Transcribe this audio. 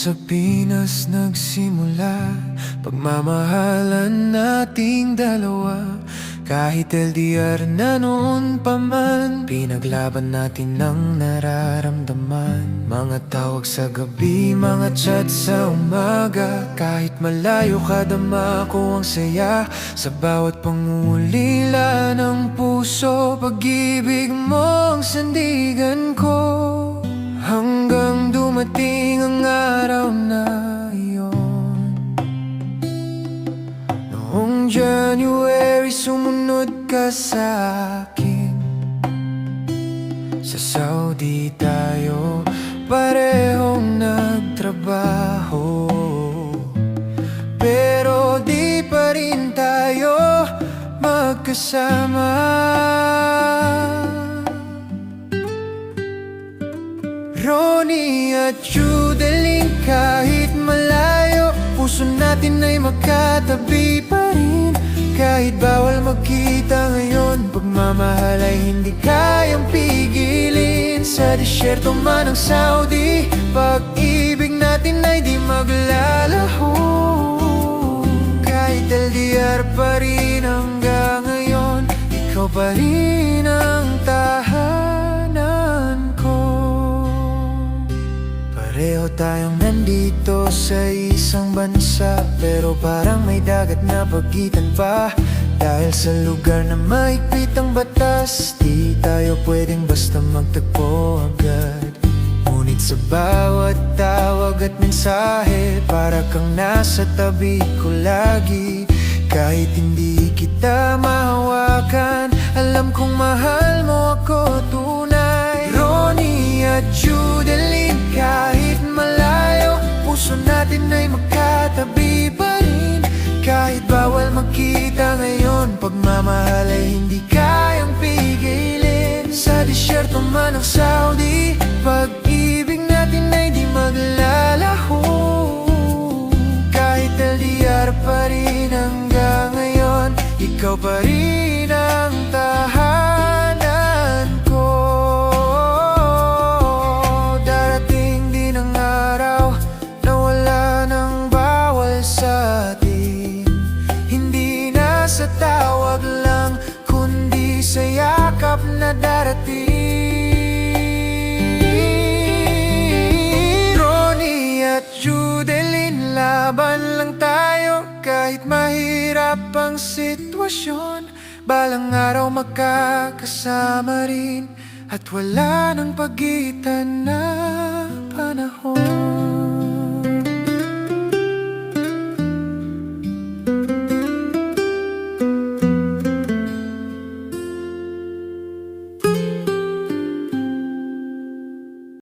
Sa Pinas nagsimula pagmamahalan nating dalawa. Kahit LDR na noon pa man, pinaglaban natin ang nararamdaman. Mga tawag sa gabi, mga chat sa umaga. Kahit malayo ka, dama ko ang saya sa bawat pangulila ng puso. Pag-ibig mo ang sandigan ko, hanggang dumating ang araw na iyon. Noong January, sumunod ka sa akin. Sa Saudi tayo parehong nagtrabaho, pero di pa rin tayo magkasama. Ronnie at Judeline, kahit malayo, puso natin ay magkatabi pa rin. Kahit bawal magkita ngayon, pagmamahal ay hindi kayang pigilin. Sa disyerto man ng Saudi, pag-ibig natin ay di maglalaho. Kahit LDR pa rin hanggang ngayon, ikaw pa rin ang tahanan ko. Pareho tayong nandito sa isang bansa, pero parang may dagat na pagitan pa. Dahil sa lugar na mahigpit ang batas, di tayo pwedeng basta magtagpo agad. Ngunit sa bawat tawag at mensahe, para kang nasa tabi ko lagi. Kahit hindi kita mahawakan, alam kong mahal mo ako tunay. Ronnie at Judeline, kahit malayo, puso natin ay magkatabi pa rin. Kahit bawal magkita ngayon, pagmamahal ay hindi kayang pigilin. Sa disyerto man ng Saudi, pag-ibig natin ay di maglalaho. Kahit LDR pa rin hanggang ngayon, ikaw pa rin ang tahanan ko. Darating din ang araw na wala nang bawal sa atin. Hindi na sa tawag lang, kundi sa yakap na darating. Ronnie at Judeline, laban lang tayo kahit mahirap ang sitwasyon. Balang araw magkakasama rin, at wala nang pagitan na panahon.